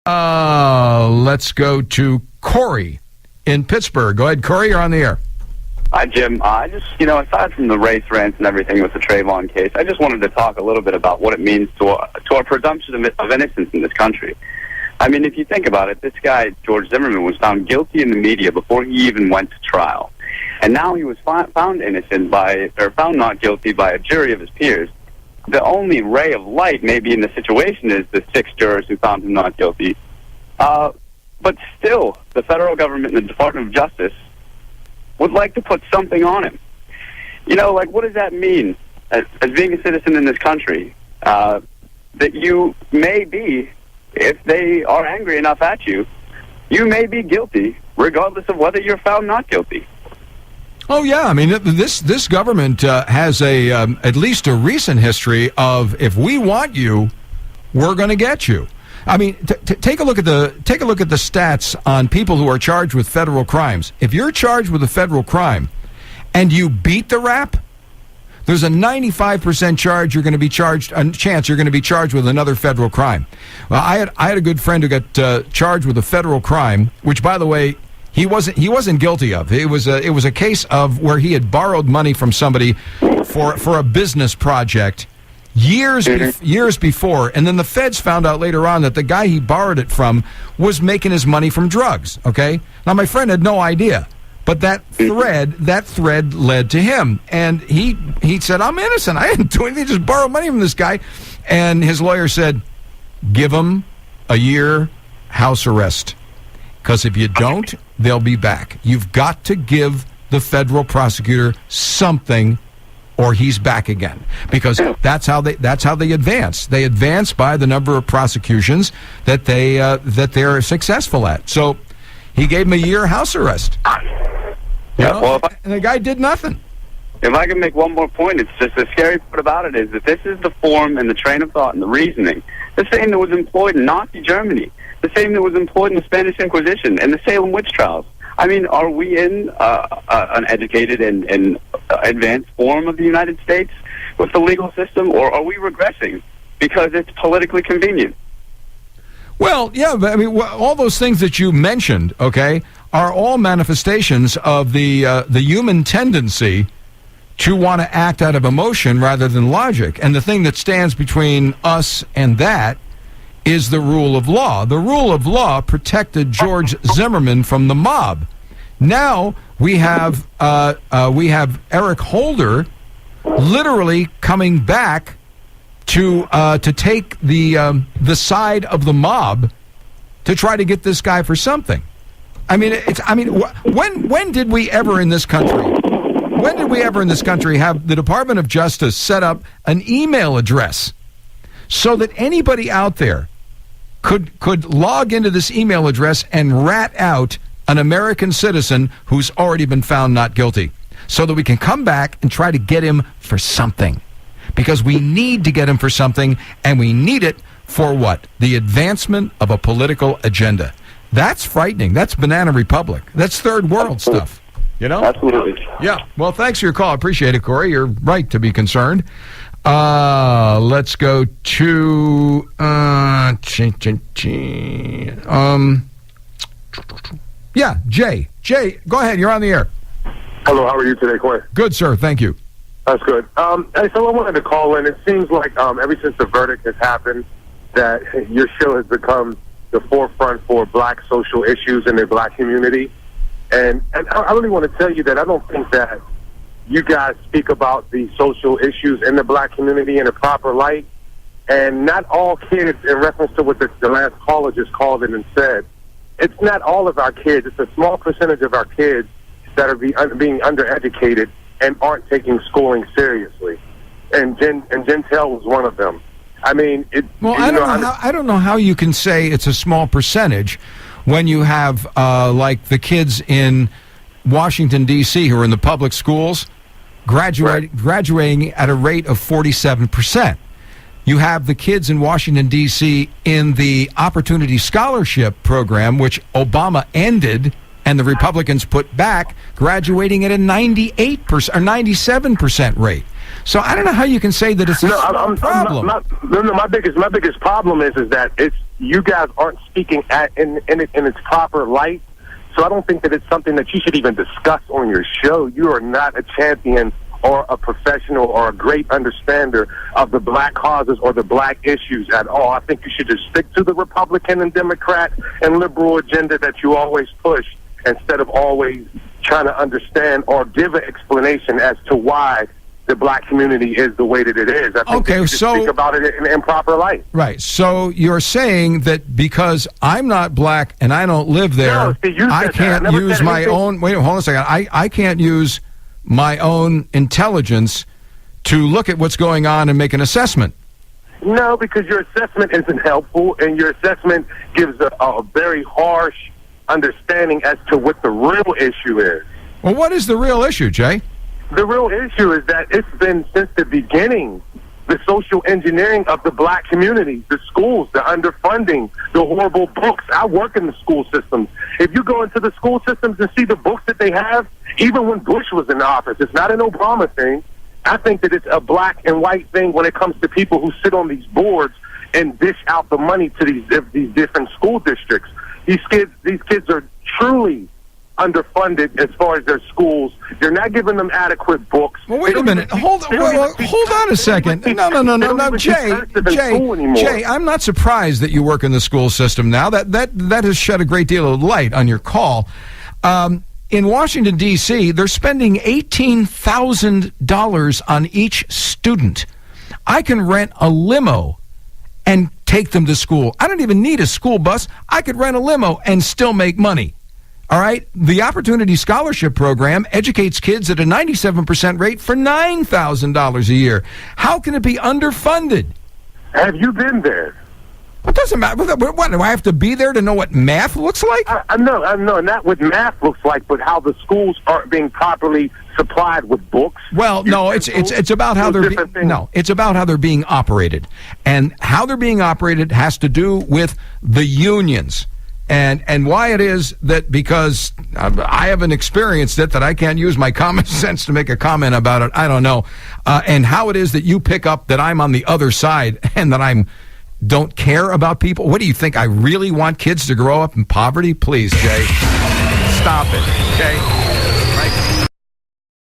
Let's go to Corey in Pittsburgh. Go ahead, Corey, you're on the air. Hi, Jim. I just, aside from the race rants and everything with the Trayvon case, I just wanted to talk a little bit about what it means to our presumption of innocence in this country. I mean, if you think about it, this guy, George Zimmerman, was found guilty in the media before he even went to trial. And now he was found innocent found not guilty by a jury of his peers. The only ray of light maybe in the situation is the 6 jurors who found him not guilty. But still, the federal government and the Department of Justice would like to put something on him. What does that mean as being a citizen in this country? That you may be, if they are angry enough at you, you may be guilty, regardless of whether you're found not guilty. Oh, yeah. I mean, this government has at least a recent history of, if we want you, we're going to get you. I mean, take a look at the stats on people who are charged with federal crimes. If you're charged with a federal crime and you beat the rap, there's a 95% chance you're going to be charged with another federal crime. Well, I had a good friend who got charged with a federal crime, which, by the way, he wasn't guilty of. It was a case of where he had borrowed money from somebody for a business project years before, and then the feds found out later on that the guy he borrowed it from was making his money from drugs. Okay, now my friend had no idea, but that thread led to him, and he said, "I'm innocent. I didn't do anything. Just borrow money from this guy." And his lawyer said, "Give him a year house arrest, because if you don't, they'll be back. You've got to give the federal prosecutor something, or he's back again," because that's how they advance. They advance by the number of prosecutions that they're successful at. So he gave him a year house arrest. And the guy did nothing. If I can make one more point, it's just the scary part about it is that this is the form and the train of thought and the reasoning, the same that was employed in Nazi Germany, the same that was employed in the Spanish Inquisition and the Salem witch trials. I mean, are we in an educated and advanced form of the United States with the legal system, or are we regressing because it's politically convenient? Well, yeah, but I mean, all those things that you mentioned, okay, are all manifestations of the human tendency to want to act out of emotion rather than logic. And the thing that stands between us and that is the rule of law. The rule of law protected George Zimmerman from the mob. Now we have Eric Holder literally coming back to take the side of the mob to try to get this guy for something. I mean, when did we ever in this country? When did we ever in this country have the Department of Justice set up an email address so that anybody out there could log into this email address and rat out an American citizen who's already been found not guilty, so that we can come back and try to get him for something? Because we need to get him for something, and we need it for what? The advancement of a political agenda. That's frightening. That's Banana Republic. That's third world stuff. You know? Absolutely. Yeah. Well, thanks for your call. I appreciate it, Corey. You're right to be concerned. Let's go to Jay. Jay, go ahead. You're on the air. Hello. How are you today, Quinn? Good, sir. Thank you. That's good. So I wanted to call in. It seems like ever since the verdict has happened, that your show has become the forefront for black social issues in the black community. And I really want to tell you that I don't think that you guys speak about the social issues in the black community in a proper light. And not all kids, in reference to what the last caller just called in and said, it's not all of our kids. It's a small percentage of our kids that are being undereducated and aren't taking schooling seriously. And Gentel was one of them. I mean, I don't know how you can say it's a small percentage when you have like the kids in Washington, D.C. who are in the public schools graduating at a rate of 47%. You have the kids in Washington, D.C. in the Opportunity Scholarship Program, which Obama ended and the Republicans put back graduating at a 98% or 97% rate. So I don't know how you can say that it's a problem. My biggest problem is that it's you guys aren't speaking in its proper light. So I don't think that it's something that you should even discuss on your show. You are not a champion or a professional or a great understander of the black causes or the black issues at all. I think you should just stick to the Republican and Democrat and liberal agenda that you always push, instead of always trying to understand or give an explanation as to why the black community is the way that it is. I think you should speak about it in improper light. Right. So you're saying that because I'm not black and I don't live there, I can't use my own... Wait, hold on a second. I can't use my own intelligence to look at what's going on and make an assessment. No, because your assessment isn't helpful, and your assessment gives a very harsh understanding as to what the real issue is. Well, what is the real issue, Jay? The real issue is that it's been since the beginning, the social engineering of the black community, the schools, the underfunding, the horrible books. I work in the school systems. If you go into the school systems and see the books that they have, even when Bush was in office, it's not an Obama thing. I think that it's a black and white thing when it comes to people who sit on these boards and dish out the money to these different school districts. These kids are truly underfunded as far as their schools. They're not giving them adequate books. Well, wait a minute. Hold on a second. No, Jay, I'm not surprised that you work in the school system now. That has shed a great deal of light on your call. In Washington, D.C., they're spending $18,000 on each student. I can rent a limo and take them to school. I don't even need a school bus. I could rent a limo and still make money. All right? The Opportunity Scholarship Program educates kids at a 97% rate for $9,000 a year. How can it be underfunded? Have you been there? It doesn't matter. What, do I have to be there to know what math looks like? I know, not what math looks like, but how the schools aren't being properly supplied with books. Well, no, it's about how it's about how they're being operated, and how they're being operated has to do with the unions, and why it is that because I haven't experienced it that I can't use my common sense to make a comment about it. I don't know, and how it is that you pick up that I'm on the other side and that don't care about people. What do you think? I really want kids to grow up in poverty? Please, Jay, stop it, okay?